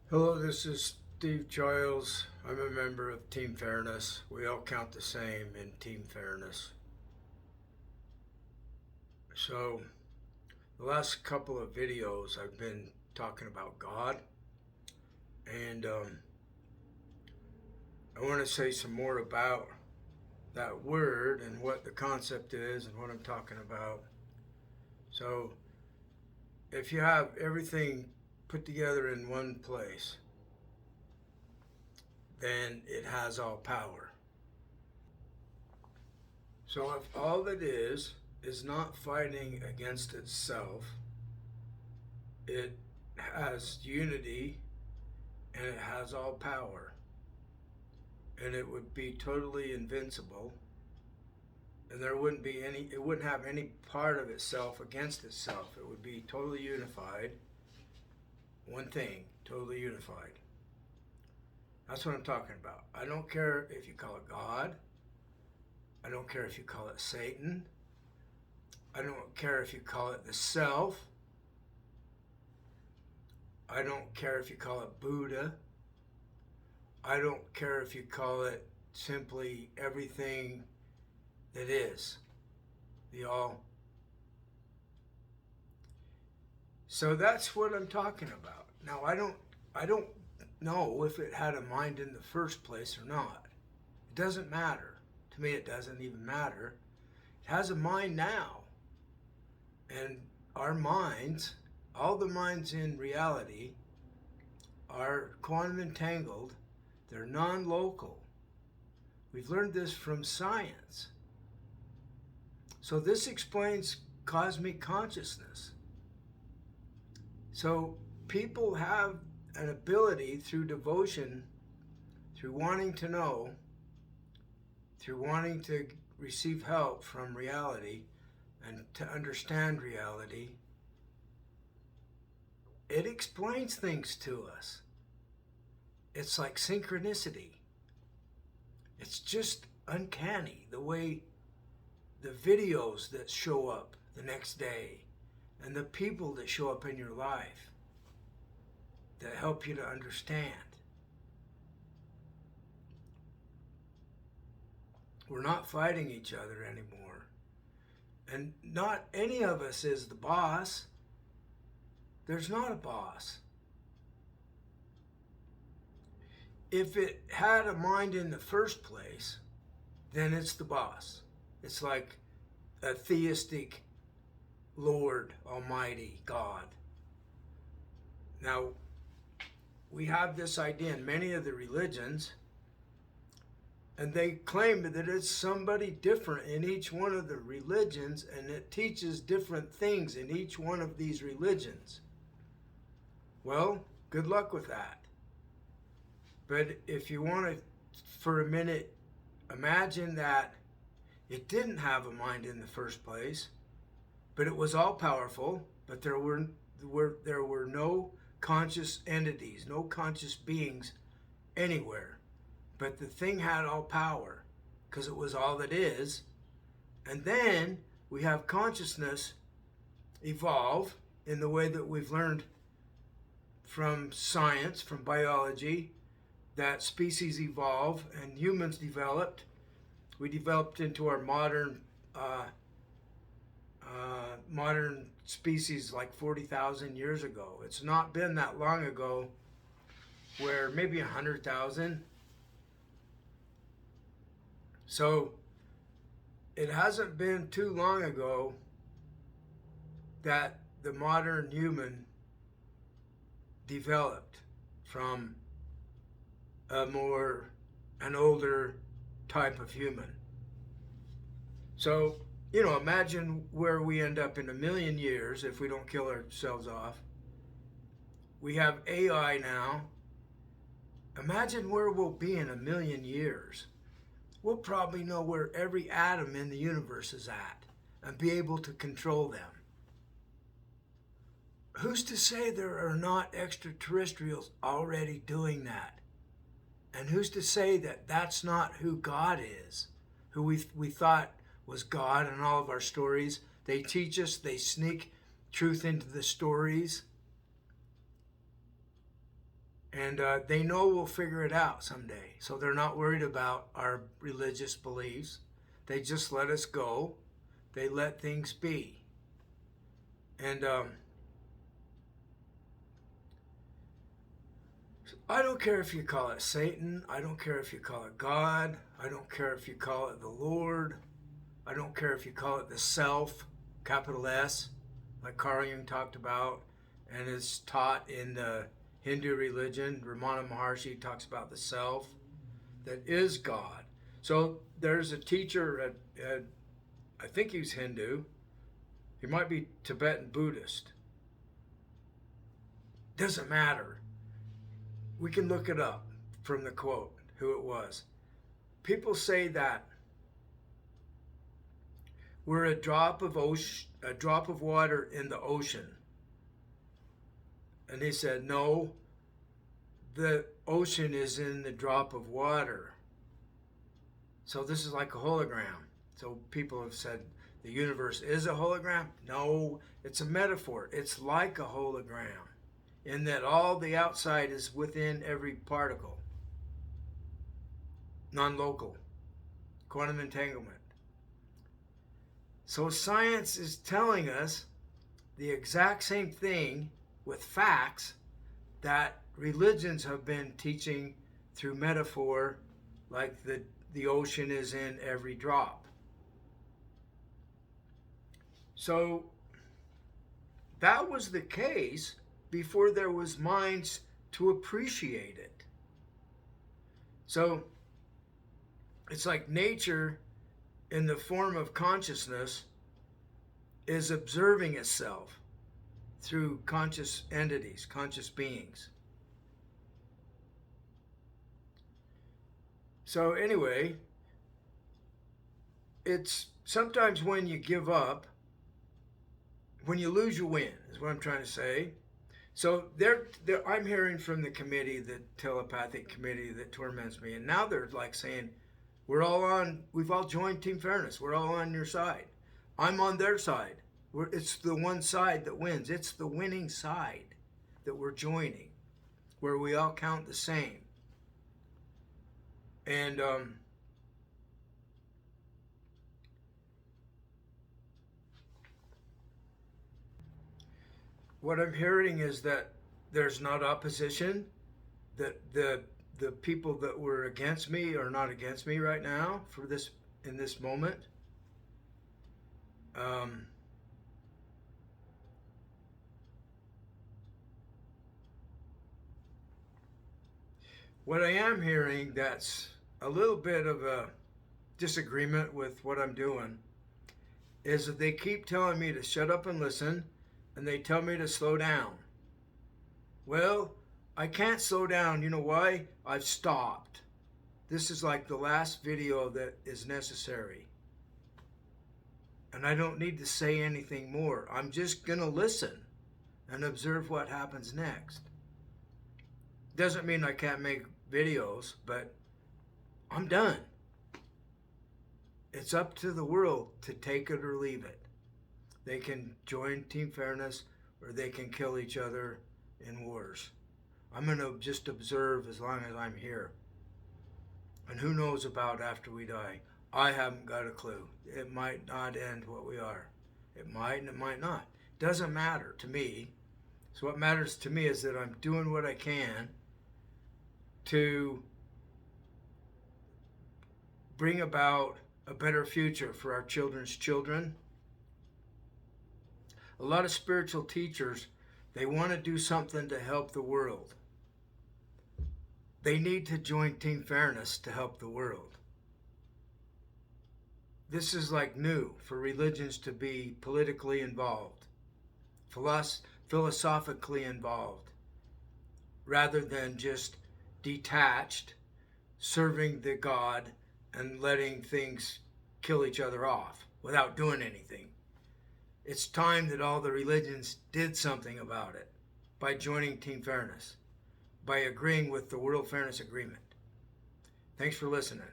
Hello, this is Steve Giles. I'm a member of Team Fairness. We all count the same in Team Fairness. So, the last couple of videos I've been talking about God, and I want to say some more about that word and what the concept is and what I'm talking about. So, if you have everything put together in one place, then it has all power. So if all it is not fighting against itself, it has unity and it has all power, and it would be totally invincible, and it wouldn't have any part of itself against itself. It would be totally unified, one thing, totally unified. That's what I'm talking about. I don't care if you call it God. I don't care if you call it Satan. I don't care if you call it the self. I don't care if you call it Buddha. I don't care if you call it simply everything that is. The all. So that's what I'm talking about. Now I don't know if it had a mind in the first place or not. It doesn't matter. To me it doesn't even matter. It has a mind now. And our minds, all the minds in reality, are quantum entangled. They're non-local. We've learned this from science. So this explains cosmic consciousness. So people have an ability through devotion, through wanting to know, through wanting to receive help from reality and to understand reality. It explains things to us. It's like synchronicity. It's just uncanny the way the videos that show up the next day and the people that show up in your life that help you to understand. We're not fighting each other anymore. And not any of us is the boss. There's not a boss. If it had a mind in the first place, then it's the boss. It's like a theistic Lord Almighty God. Now, we have this idea in many of the religions, and they claim that it's somebody different in each one of the religions, and it teaches different things in each one of these religions. Well, good luck with that. But if you want to, for a minute, imagine that it didn't have a mind in the first place, but it was all powerful, but there were no conscious entities, no conscious beings anywhere. But the thing had all power because it was all that is. And then we have consciousness evolve in the way that we've learned from science, from biology, that species evolve and humans developed. We developed into our modern species like 40,000 years ago. It's not been that long ago, where maybe 100,000. So it hasn't been too long ago that the modern human developed from an older type of human. So, imagine where we end up in a million years if we don't kill ourselves off. We have AI now. Imagine where we'll be in a million years. We'll probably know where every atom in the universe is at and be able to control them. Who's to say there are not extraterrestrials already doing that? And who's to say that that's not who God is, who we thought was God in all of our stories? They teach us, they sneak truth into the stories. And they know we'll figure it out someday. So they're not worried about our religious beliefs. They just let us go. They let things be. And I don't care if you call it Satan. I don't care if you call it God. I don't care if you call it the Lord. I don't care if you call it the self, capital S, like Carl Jung talked about, and is taught in the Hindu religion. Ramana Maharshi talks about the self that is God. So there's a teacher at I think he's Hindu. He might be Tibetan Buddhist. Doesn't matter. We can look it up from the quote, who it was. People say that we're a drop of water in the ocean. And he said, no, the ocean is in the drop of water. So this is like a hologram. So people have said the universe is a hologram. No, it's a metaphor. It's like a hologram in that all the outside is within every particle. Non-local. Quantum entanglement. So science is telling us the exact same thing with facts that religions have been teaching through metaphor, like the ocean is in every drop. So that was the case before there was minds to appreciate it. So it's like nature in the form of consciousness is observing itself through conscious entities, conscious beings. So anyway, it's sometimes when you give up, when you lose, you win, is what I'm trying to say. So I'm hearing from the committee, the telepathic committee that torments me, and now they're like saying, we've all joined Team Fairness. We're all on your side. I'm on their side. It's the one side that wins. It's the winning side that we're joining, where we all count the same. And what I'm hearing is that there's not opposition, that the people that were against me are not against me right now in this moment. What I am hearing that's a little bit of a disagreement with what I'm doing is that they keep telling me to shut up and listen, and they tell me to slow down. Well, I can't slow down. You know why? I've stopped. This is like the last video that is necessary. And I don't need to say anything more. I'm just going to listen and observe what happens next. Doesn't mean I can't make videos, but I'm done. It's up to the world to take it or leave it. They can join Team Fairness or they can kill each other in wars. I'm going to just observe as long as I'm here. And who knows about after we die? I haven't got a clue. It might not end what we are. It might and it might not. Doesn't matter to me. So what matters to me is that I'm doing what I can to bring about a better future for our children's children. A lot of spiritual teachers, they want to do something to help the world. They need to join Team Fairness to help the world. This is like new for religions to be politically involved, philosophically involved, rather than just detached, serving the God and letting things kill each other off without doing anything. It's time that all the religions did something about it by joining Team Fairness, by agreeing with the World Fairness Agreement. Thanks for listening.